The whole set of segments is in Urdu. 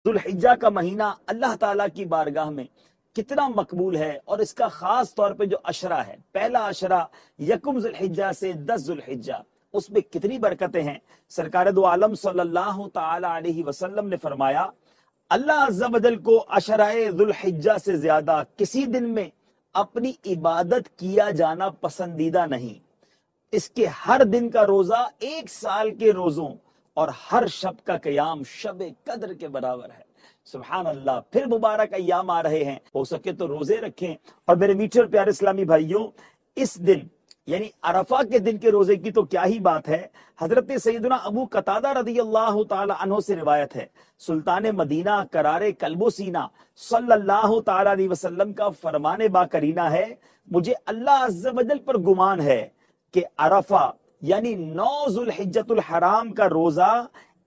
ذوالحجہ کا مہینہ اللہ تعالیٰ کی بارگاہ میں کتنا مقبول ہے، اور اس کا خاص طور پہ جو عشرہ ہے، پہلا عشرہ یکم ذوالحجہ سے 10 ذوالحجہ، اس میں کتنی برکتیں ہیں۔ سرکار دو عالم صلی اللہ تعالی علیہ وسلم نے فرمایا، اللہ عز و جل کو عشرہ ذوالحجہ سے زیادہ کسی دن میں اپنی عبادت کیا جانا پسندیدہ نہیں۔ اس کے ہر دن کا روزہ 1 سال کے روزوں اور ہر شب کا قیام شب قدر کے برابر ہے۔ سبحان اللہ۔ پھر مبارک ایام آ رہے ہیں، ہو سکے تو روزے رکھیں۔ اور میرے میٹھے اور پیارے اسلامی بھائیوں، اس دن یعنی عرفہ کے دن کے روزے کی تو کیا ہی بات ہے۔ حضرت سیدنا ابو قتادہ رضی اللہ تعالی عنہ سے روایت ہے، سلطان مدینہ قرار قلب و سینہ صلی اللہ تعالی علیہ وسلم کا فرمان با کرینہ ہے، مجھے اللہ عز و جل پر گمان ہے کہ عرفہ یعنی 9 ذوالحجۃ الحرام کا روزہ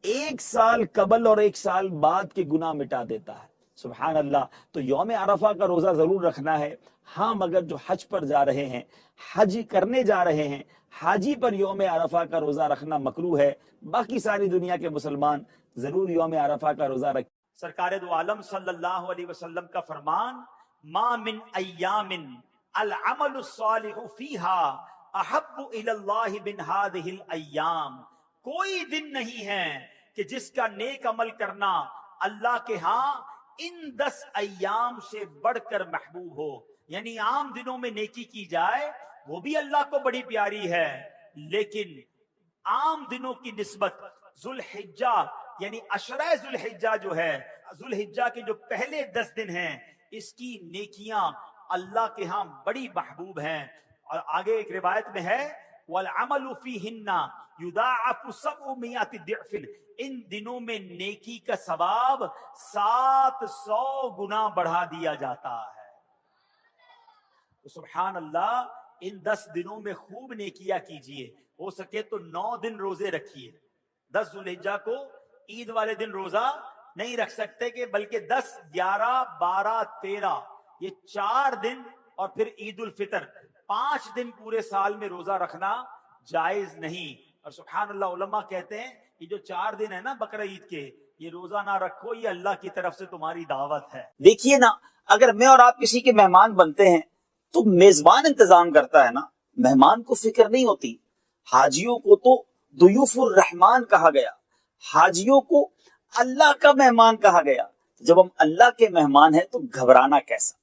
1 سال قبل اور 1 سال بعد کے گناہ مٹا دیتا ہے۔ سبحان اللہ۔ تو یوم عرفہ کا روزہ ضرور رکھنا ہے۔ ہاں، مگر جو حج پر جا رہے ہیں، حج کرنے جا رہے ہیں، حاجی پر یوم عرفہ کا روزہ رکھنا مکروہ ہے۔ باقی ساری دنیا کے مسلمان ضرور یوم عرفہ کا روزہ رکھیں۔ سرکار دو عالم صلی اللہ علیہ وسلم کا فرمان، ما من ایام العمل الصالح فیہا احب الی اللہ من ہذہ الایام، کوئی دن نہیں ہے کہ جس کا نیک عمل کرنا اللہ کے ہاں ان 10 ایام سے بڑھ کر محبوب ہو۔ یعنی عام دنوں میں نیکی کی جائے وہ بھی اللہ کو بڑی پیاری ہے، لیکن عام دنوں کی نسبت ذوالحجہ یعنی عشرہ ذوالحجہ جو ہے، ذوالحجہ کے جو پہلے 10 دن ہیں، اس کی نیکیاں اللہ کے ہاں بڑی محبوب ہیں۔ اور آگے ایک روایت میں ہے، وَالْعَمَلُ فِيهِنَّ يُضَاعَفُ 700 ضِعْفٍ، ان دنوں میں نیکی کا ثواب 700 گنا بڑھا دیا جاتا ہے۔ تو سبحان اللہ، ان 10 دنوں میں خوب نیکیاں کیجئے۔ ہو سکے تو 9 دن روزے رکھیے۔ 10 ذوالحجہ کو عید والے دن روزہ نہیں رکھ سکتے کہ بلکہ 10، 11، 12، 13 یہ 4 دن، اور پھر عید الفطر 5 دن پورے سال میں روزہ رکھنا جائز نہیں۔ اور سبحان اللہ، علماء کہتے ہیں یہ جو 4 دن ہے نا بقرہ عید کے، یہ روزہ نہ رکھو، یہ اللہ کی طرف سے تمہاری دعوت ہے۔ دیکھیے نا، اگر میں اور آپ کسی کے مہمان بنتے ہیں تو میزبان انتظام کرتا ہے نا، مہمان کو فکر نہیں ہوتی۔ حاجیوں کو تو ضیوف الرحمان کہا گیا، حاجیوں کو اللہ کا مہمان کہا گیا۔ جب ہم اللہ کے مہمان ہیں تو گھبرانا کیسا۔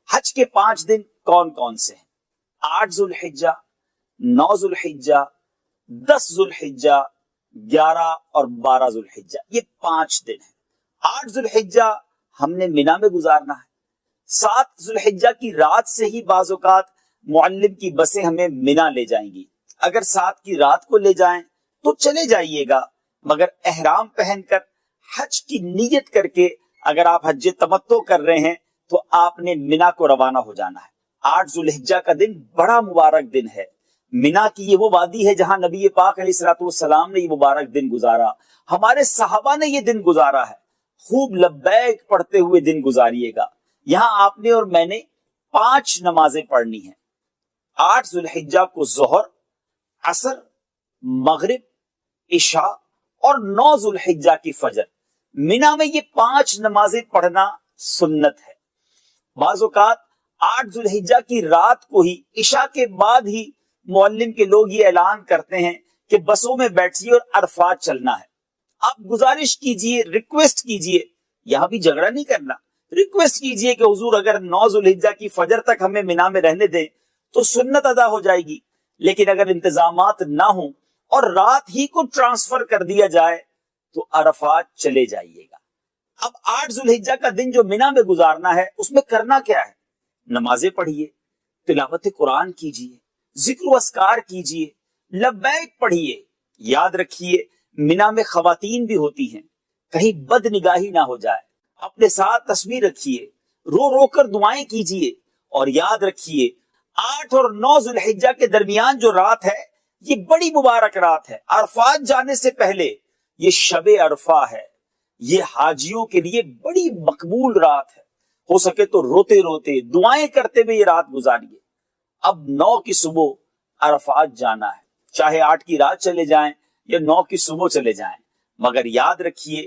حج کے 5 دن کون کون سے ہیں؟ 8 ذوالحجہ، 9 ذوالحجہ، 10 ذوالحجہ، 11 اور 12 ذوالحجہ، یہ 5 دن ہیں۔ 8 ذوالحجہ ہم نے مینا میں گزارنا ہے۔ 7 ذوالحجہ کی رات سے ہی بعض اوقات معلم کی بسیں ہمیں مینا لے جائیں گی۔ اگر 7 کی رات کو لے جائیں تو چلے جائیے گا، مگر احرام پہن کر حج کی نیت کر کے اگر آپ حج تمتع کر رہے ہیں تو آپ نے مینا کو روانہ ہو جانا ہے۔ 8 ذوالحجہ کا دن بڑا مبارک دن ہے۔ مینا کی یہ وہ وادی ہے جہاں نبی پاک علیہ الصلوۃ والسلام نے یہ مبارک دن گزارا، ہمارے صحابہ نے یہ دن گزارا ہے۔ خوب لبیک پڑھتے ہوئے دن گزاریے گا۔ یہاں آپ نے اور میں نے 5 نمازیں پڑھنی ہیں۔ 8 ذوالحجہ کو ظہر، عصر، مغرب، عشاء اور 9 ذوالحجہ کی فجر۔ مینا میں یہ 5 نمازیں پڑھنا سنت ہے۔ بعض اوقات 8 ذوالحجہ کی رات کو ہی، عشاء کے بعد ہی معلم کے لوگ یہ اعلان کرتے ہیں کہ بسوں میں بیٹھیے اور عرفات چلنا ہے۔ آپ گزارش کیجئے، ریکویسٹ کیجئے، یہاں بھی جھگڑا نہیں کرنا، ریکویسٹ کیجئے کہ حضور اگر 9 ذوالحجہ کی فجر تک ہمیں مینا میں رہنے دیں تو سنت ادا ہو جائے گی، لیکن اگر انتظامات نہ ہوں اور رات ہی کو ٹرانسفر کر دیا جائے تو عرفات چلے جائیے گا۔ اب 8 ذوالحجہ کا دن جو مینا میں گزارنا ہے، اس میں کرنا کیا ہے؟ نمازیں پڑھیے، تلاوت قرآن کیجئے، ذکر و اذکار کیجئے، لبیک پڑھیے۔ یاد رکھیے مینا میں خواتین بھی ہوتی ہیں، کہیں بد نگاہی نہ ہو جائے۔ اپنے ساتھ تسبیح رکھیے، رو رو کر دعائیں کیجئے، اور یاد رکھیے 8 اور 9 ذوالحجہ کے درمیان جو رات ہے یہ بڑی مبارک رات ہے۔ عرفات جانے سے پہلے یہ شب عرفہ ہے، یہ حاجیوں کے لیے بڑی مقبول رات ہے۔ ہو سکے تو روتے روتے دعائیں کرتے ہوئے یہ رات گزاریے۔ اب 9 کی صبح عرفات جانا ہے، چاہے 8 کی رات چلے جائیں یا 9 کی صبح چلے جائیں، مگر یاد رکھیے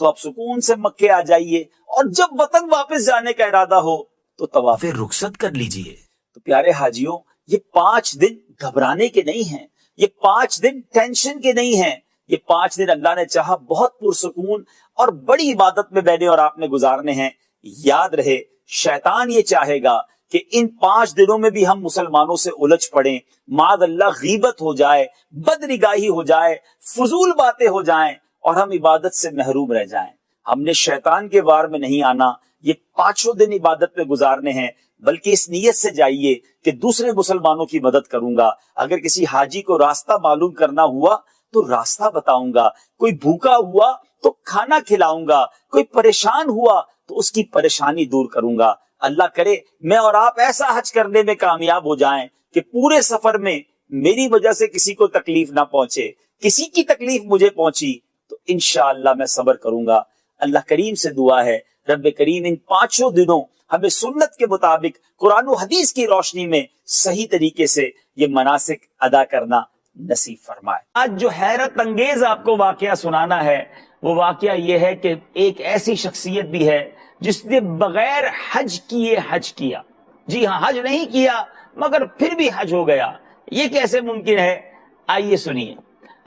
تو آپ سکون سے مکے آ جائیے، اور جب وطن واپس جانے کا ارادہ ہو تو طواف رخصت کر لیجئے۔ تو پیارے حاجیوں، یہ 5 دن گھبرانے کے نہیں ہیں، یہ 5 دن ٹینشن کے نہیں ہیں، یہ 5 دن اللہ نے چاہا بہت پرسکون اور بڑی عبادت میں میں نے اور آپ نے گزارنے ہیں۔ یاد رہے، شیطان یہ چاہے گا کہ ان 5 دنوں میں بھی ہم مسلمانوں سے الجھ پڑیں، معاذ اللہ غیبت ہو جائے، بدنگاہی ہو جائے، فضول باتیں ہو جائیں، اور ہم عبادت سے محروم رہ جائیں۔ ہم نے شیطان کے وار میں نہیں آنا، یہ 5 دن عبادت میں گزارنے ہیں، بلکہ اس نیت سے جائیے کہ دوسرے مسلمانوں کی مدد کروں گا۔ اگر کسی حاجی کو راستہ معلوم کرنا ہوا تو راستہ بتاؤں گا، کوئی بھوکا ہوا تو کھانا کھلاؤں گا، کوئی پریشان ہوا تو اس کی پریشانی دور کروں گا۔ اللہ کرے میں اور آپ ایسا حج کرنے میں کامیاب ہو جائیں کہ پورے سفر میں میری وجہ سے کسی کو تکلیف نہ پہنچے، کسی کی تکلیف مجھے پہنچی تو انشاءاللہ میں صبر کروں گا۔ اللہ کریم سے دعا ہے رب کریم ان 5 دنوں ہمیں سنت کے مطابق قرآن و حدیث کی روشنی میں صحیح طریقے سے یہ مناسک ادا کرنا نصیب فرمائے۔ آج جو حیرت انگیز آپ کو واقعہ سنانا ہے وہ واقعہ یہ ہے کہ ایک ایسی شخصیت بھی ہے جس نے بغیر حج کیے حج کیا۔ جی ہاں، حج نہیں کیا مگر پھر بھی حج ہو گیا۔ یہ کیسے ممکن ہے؟ آئیے سنیے۔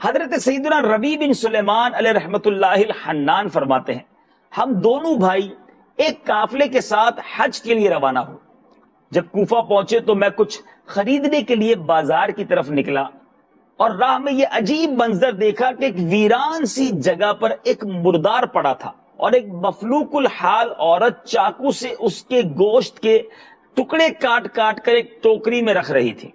حضرت سیدنا ربیع بن سلیمان علیہ رحمت اللہ الحنان فرماتے ہیں، ہم دونوں بھائی ایک قافلے کے ساتھ حج کے لیے روانہ ہوئے۔ جب کوفہ پہنچے تو میں کچھ خریدنے کے لیے بازار کی طرف نکلا، اور راہ میں یہ عجیب منظر دیکھا کہ ایک ویران سی جگہ پر ایک مردار پڑا تھا، اور ایک مفلوق الحال عورت چاقو سے اس کے گوشت کے ٹکڑے کاٹ کاٹ کر ایک ٹوکری میں رکھ رہی تھی۔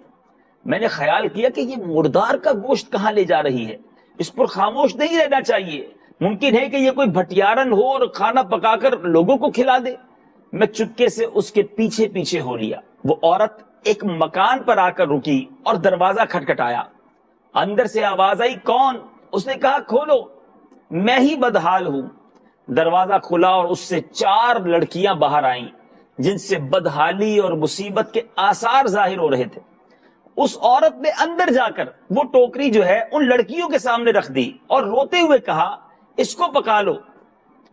میں نے خیال کیا کہ یہ مردار کا گوشت کہاں لے جا رہی ہے، اس پر خاموش نہیں رہنا چاہیے، ممکن ہے کہ یہ کوئی بھٹیارن ہو اور کھانا پکا کر لوگوں کو کھلا دے۔ میں چپکے سے اس کے پیچھے پیچھے ہو لیا۔ وہ عورت ایک مکان پر آ کر رکی اور دروازہ کھٹکھٹایا۔ اندر سے آواز آئی، کون؟ اس نے کہا، کھولو، میں ہی بدحال ہوں۔ دروازہ کھلا اور اس سے 4 لڑکیاں باہر آئیں جن سے بدحالی اور مصیبت کے آثار ظاہر ہو رہے تھے۔ اس عورت نے اندر جا کر وہ ٹوکری جو ہے ان لڑکیوں کے سامنے رکھ دی اور روتے ہوئے کہا، اس کو پکا لو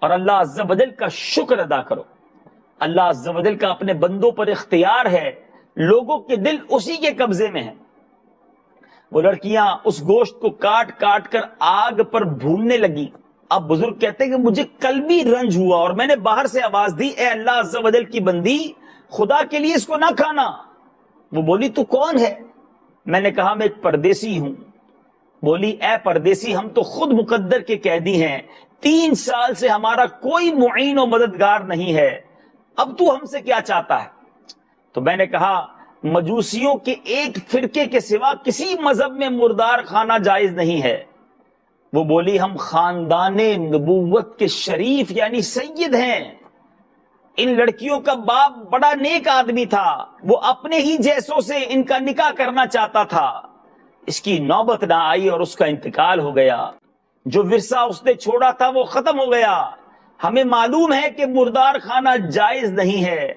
اور اللہ عز و جل کا شکر ادا کرو۔ اللہ عز و جل کا اپنے بندوں پر اختیار ہے، لوگوں کے دل اسی کے قبضے میں ہیں۔ وہ لڑکیاں اس گوشت کو کاٹ کاٹ کر آگ پر بھوننے لگی۔ اب بزرگ کہتے ہیں کہ مجھے قلبی رنج ہوا اور میں نے باہر سے آواز دی، اے اللہ عز و جل کی بندی، خدا کے لیے اس کو نہ کھانا۔ وہ بولی، تو کون ہے؟ میں نے کہا، میں ایک پردیسی ہوں۔ بولی، اے پردیسی، ہم تو خود مقدر کے قیدی ہیں، 3 سال سے ہمارا کوئی معین و مددگار نہیں ہے، اب تو ہم سے کیا چاہتا ہے؟ تو میں نے کہا، مجوسیوں کے ایک فرقے کے سوا کسی مذہب میں مردار کھانا جائز نہیں ہے۔ وہ بولی، ہم خاندان نبوت کے شریف یعنی سید ہیں، ان لڑکیوں کا باپ بڑا نیک آدمی تھا، وہ اپنے ہی جیسوں سے ان کا نکاح کرنا چاہتا تھا، اس کی نوبت نہ آئی اور اس کا انتقال ہو گیا، جو ورثہ اس نے چھوڑا تھا وہ ختم ہو گیا۔ ہمیں معلوم ہے کہ مردار کھانا جائز نہیں ہے،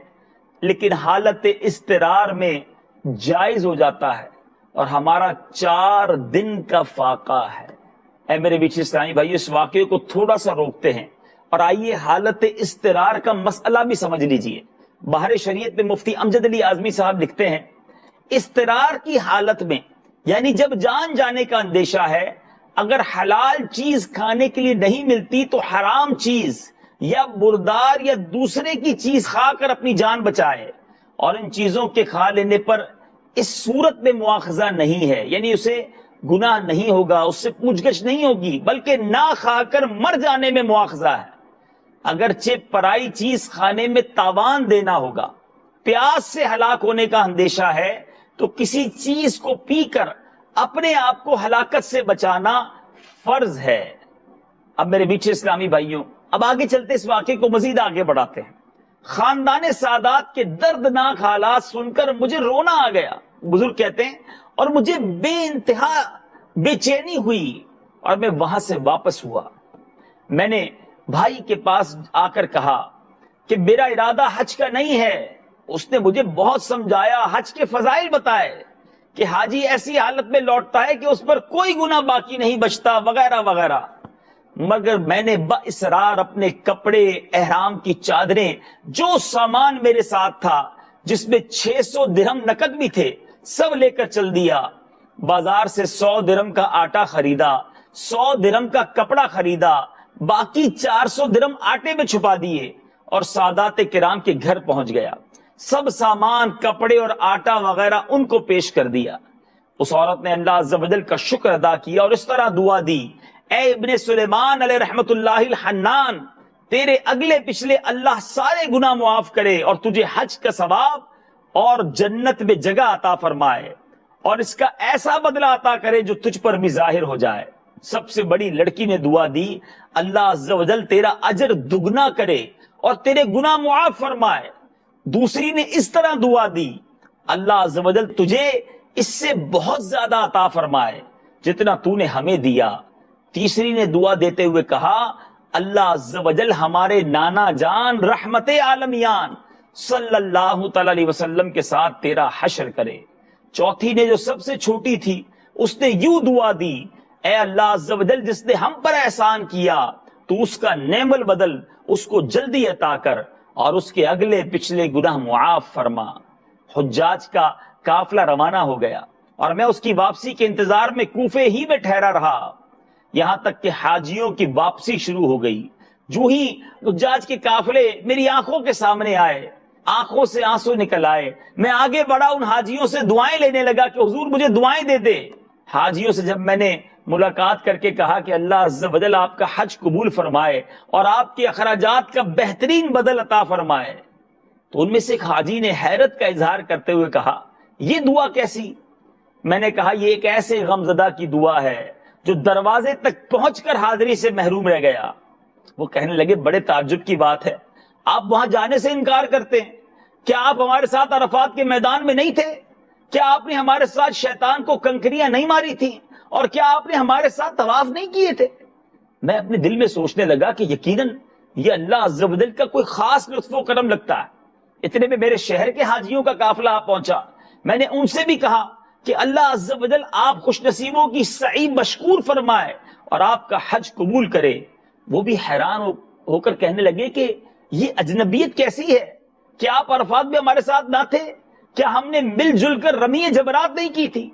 لیکن حالت اضطرار میں جائز ہو جاتا ہے، اور ہمارا 4 دن کا فاقہ ہے۔ اے میرے بیچ اسلامی بھائی، اس واقعے کو تھوڑا سا روکتے ہیں اور آئیے حالت اضطرار کا مسئلہ بھی سمجھ لیجئے۔ بحر شریعت میں مفتی امجد علی اعظمی صاحب لکھتے ہیں، اضطرار کی حالت میں یعنی جب جان جانے کا اندیشہ ہے، اگر حلال چیز کھانے کے لیے نہیں ملتی تو حرام چیز یا مردار یا دوسرے کی چیز کھا کر اپنی جان بچائے، اور ان چیزوں کے کھا لینے پر اس صورت میں مواخذہ نہیں ہے، یعنی اسے گناہ نہیں ہوگا، اس سے پوچھ گچھ نہیں ہوگی، بلکہ نہ کھا کر مر جانے میں مواخذہ ہے۔ اگرچہ پرائی چیز کھانے میں تاوان دینا ہوگا، پیاس سے ہلاک ہونے کا اندیشہ ہے، تو کسی چیز کو پی کر اپنے آپ کو ہلاکت سے بچانا فرض ہے۔ اب میرے میٹھے اسلامی بھائیوں، اب آگے چلتے اس واقعے کو مزید آگے بڑھاتے ہیں۔ خاندان سادات کے دردناک حالات سن کر مجھے رونا آ گیا، بزرگ کہتے ہیں، اور مجھے بے انتہا بے چینی ہوئی، اور میں وہاں سے واپس ہوا۔ میں نے بھائی کے پاس آ کر کہا کہ میرا ارادہ حج کا نہیں ہے۔ اس نے مجھے بہت سمجھایا، حج کے فضائل بتائے کہ حاجی ایسی حالت میں لوٹتا ہے کہ اس پر کوئی گناہ باقی نہیں بچتا، وغیرہ وغیرہ۔ مگر میں نے باسرار اپنے کپڑے، احرام کی چادریں، جو سامان میرے ساتھ تھا جس میں 600 درہم نقد بھی تھے، سب لے کر چل دیا۔ بازار سے 100 درہم کا آٹا خریدا، 100 درہم کا کپڑا خریدا، باقی 400 درہم آٹے میں چھپا دیے اور سادات کرام کے گھر پہنچ گیا۔ سب سامان، کپڑے اور آٹا وغیرہ ان کو پیش کر دیا۔ اس عورت نے اللہ عز و جل کا شکر ادا کیا اور اس طرح دعا دی: اے ابن سلیمان علیہ رحمت اللہ الحنان، تیرے اگلے پچھلے اللہ سارے گناہ معاف کرے اور تجھے حج کا ثواب اور جنت میں جگہ عطا فرمائے، اور اس کا ایسا بدلہ عطا کرے جو تجھ پر بھی ظاہر ہو جائے۔ سب سے بڑی لڑکی نے دعا دی: اللہ عز و جل تیرا اجر دگنا کرے اور تیرے گناہ معاف فرمائے۔ دوسری نے اس طرح دعا دی: اللہ عز و جل تجھے اس سے بہت زیادہ عطا فرمائے جتنا تو نے ہمیں دیا۔ تیسری نے دعا دیتے ہوئے کہا: اللہ عز و جل ہمارے نانا جان رحمت عالمیان صلی اللہ تعالی علیہ وسلم کے ساتھ تیرا حشر کرے۔ چوتھی نے، جو سب سے چھوٹی تھی، اس نے یوں دعا دی: اے اللہ عز و جل جس نے ہم پر احسان کیا تو اس کا نعم البدل اس کو جلدی عطا کر اور اس کے اگلے پچھلے گناہ معاف فرما۔ حجاج کا قافلہ روانہ ہو گیا اور میں اس کی واپسی کے انتظار میں کوفے ہی میں ٹھہرا رہا، یہاں تک کہ حاجیوں کی واپسی شروع ہو گئی۔ جو ہی حجاج کے قافلے میری آنکھوں کے سامنے آئے، آنکھوں سے آنسو نکل آئے۔ میں آگے بڑھا، ان حاجیوں سے دعائیں لینے لگا کہ حضور مجھے دعائیں دے دے۔ حاجیوں سے جب میں نے ملاقات کر کے کہا کہ اللہ عز و جل آپ کا حج قبول فرمائے اور آپ کے اخراجات کا بہترین بدل عطا فرمائے، تو ان میں سے ایک حاجی نے حیرت کا اظہار کرتے ہوئے کہا: یہ دعا کیسی؟ میں نے کہا یہ ایک ایسے غمزدہ کی دعا ہے جو دروازے تک پہنچ کر حاضری سے محروم رہ گیا۔ وہ کہنے لگے: بڑے تعجب کی بات ہے، آپ وہاں جانے سے انکار کرتے ہیں؟ کیا آپ ہمارے ساتھ عرفات کے میدان میں نہیں تھے؟ کیا آپ نے ہمارے ساتھ شیطان کو کنکریاں نہیں ماری تھی؟ اور کیا آپ نے ہمارے ساتھ طواف نہیں کیے تھے؟ میں اپنے دل میں سوچنے لگا کہ یقیناً یہ اللہ عز و جل کا کوئی خاص لطف و کرم لگتا ہے۔ اتنے میں میرے شہر کے حاجیوں کا قافلہ آ پہنچا۔ میں نے ان سے بھی کہا کہ اللہ عز و جل آپ خوش نصیبوں کی سعی مشکور فرمائے اور آپ کا حج قبول کرے۔ وہ بھی حیران ہو کر کہنے لگے کہ یہ اجنبیت کیسی ہے؟ کیا آپ عرفات میں ہمارے ساتھ نہ تھے؟ کیا ہم نے مل جل کر رمی جبرات نہیں کی تھی؟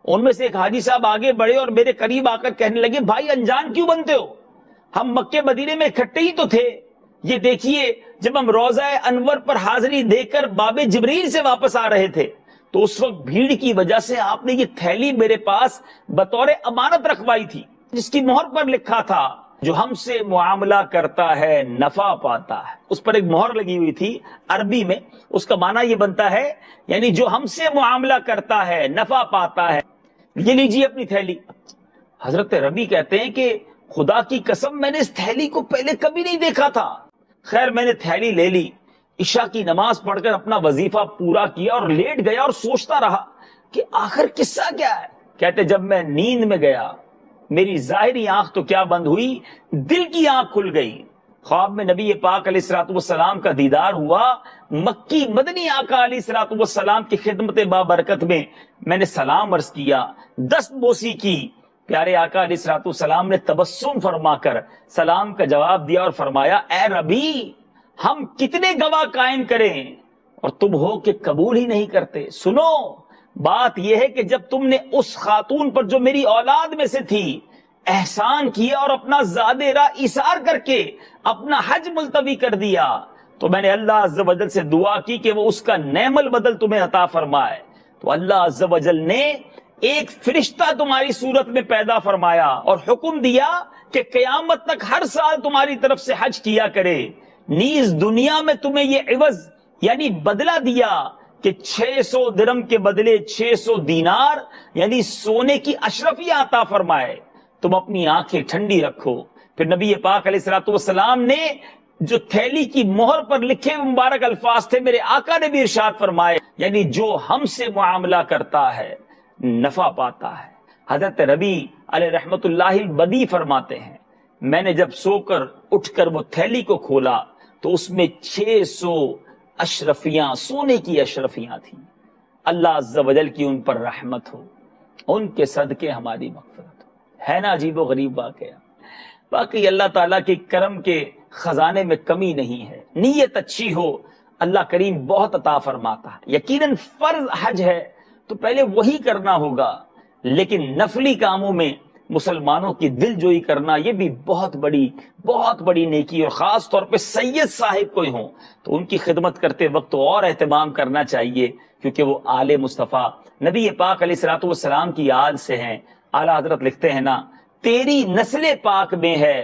ان میں سے ایک حاجی صاحب آگے بڑھے اور میرے قریب آ کر کہنے لگے: بھائی انجان کیوں بنتے ہو؟ ہم مکے مدینے میں اکٹھے ہی تو تھے۔ یہ دیکھیے، جب ہم روضہ انور پر حاضری دے کر باب جبریل سے واپس آ رہے تھے تو اس وقت بھیڑ کی وجہ سے آپ نے یہ تھیلی میرے پاس بطور امانت رکھوائی تھی جس کی مہر پر لکھا تھا: جو ہم سے معاملہ کرتا ہے نفع پاتا ہے۔ اس پر ایک مہر لگی ہوئی تھی عربی میں، اس کا معنی یہ بنتا ہے یعنی جو ہم سے معاملہ کرتا ہے نفع پاتا ہے۔ یہ لیجیے اپنی تھیلی۔ حضرت ربی کہتے ہیں کہ خدا کی قسم میں نے اس تھیلی کو پہلے کبھی نہیں دیکھا تھا۔ خیر میں نے تھیلی لے لی، عشاء کی نماز پڑھ کر اپنا وظیفہ پورا کیا اور لیٹ گیا اور سوچتا رہا کہ آخر قصہ کیا ہے۔ کہتے جب میں نیند میں گیا، میری ظاہری آنکھ تو کیا بند ہوئی، دل کی آنکھ کھل گئی۔ خواب میں نبی پاک علیہ الصلوۃ والسلام کا دیدار ہوا۔ مکی مدنی آقا علیہ الصلوۃ والسلام کی خدمت بابرکت میں نے سلام عرض کیا، دست بوسی کی۔ پیارے آقا علیہ الصلوۃ والسلام نے تبسم فرما کر سلام کا جواب دیا اور فرمایا: اے ربی، ہم کتنے گواہ قائم کریں اور تم ہو کہ قبول ہی نہیں کرتے۔ سنو، بات یہ ہے کہ جب تم نے اس خاتون پر جو میری اولاد میں سے تھی احسان کیا اور اپنا زاد راہ ایثار کر کے اپنا حج ملتوی کر دیا تو میں نے اللہ عز و جل سے دعا کی کہ وہ اس کا نعم البدل تمہیں عطا فرمائے۔ تو اللہ عز و جل نے ایک فرشتہ تمہاری صورت میں پیدا فرمایا اور حکم دیا کہ قیامت تک ہر سال تمہاری طرف سے حج کیا کرے۔ نیز دنیا میں تمہیں یہ عوض یعنی بدلہ دیا کہ 600 درہم کے بدلے 600 دینار یعنی سونے کی اشرفیہ عطا فرمائے۔ تم اپنی آنکھیں ٹھنڈی رکھو۔ پھر نبی پاک علیہ الصلوۃ والسلام نے جو تھیلی کی مہر پر لکھے مبارک الفاظ تھے میرے آقا نے بھی ارشاد فرمائے، یعنی جو ہم سے معاملہ کرتا ہے نفع پاتا ہے۔ حضرت ربی علیہ رحمت اللہ بدی فرماتے ہیں، میں نے جب سو کر اٹھ کر وہ تھیلی کو کھولا تو اس میں 600 اشرفیاں، سونے کی اشرفیاں تھیں۔ اللہ عز و جل کی ان پر رحمت ہو، ان کے صدقے ہماری مغفرت ہو۔ ہے نا عجیب و غریب واقعہ؟ باقی اللہ تعالیٰ کے کرم کے خزانے میں کمی نہیں ہے، نیت اچھی ہو اللہ کریم بہت عطا فرماتا ہے۔ یقیناً فرض حج ہے تو پہلے وہی کرنا ہوگا، لیکن نفلی کاموں میں مسلمانوں کی دل جوئی کرنا یہ بھی بہت بڑی نیکی، اور خاص طور پہ سید صاحب کوئی ہوں تو ان کی خدمت کرتے وقت اور اہتمام کرنا چاہیے، کیونکہ وہ آل مصطفیٰ نبی پاک علیہ الصلوۃ والسلام کی آل سے ہیں۔ اعلیٰ حضرت لکھتے ہیں نا، تیری نسل پاک میں ہے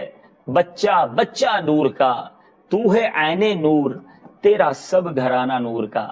بچہ بچہ نور کا، تو ہے عین نور تیرا سب گھرانہ نور کا۔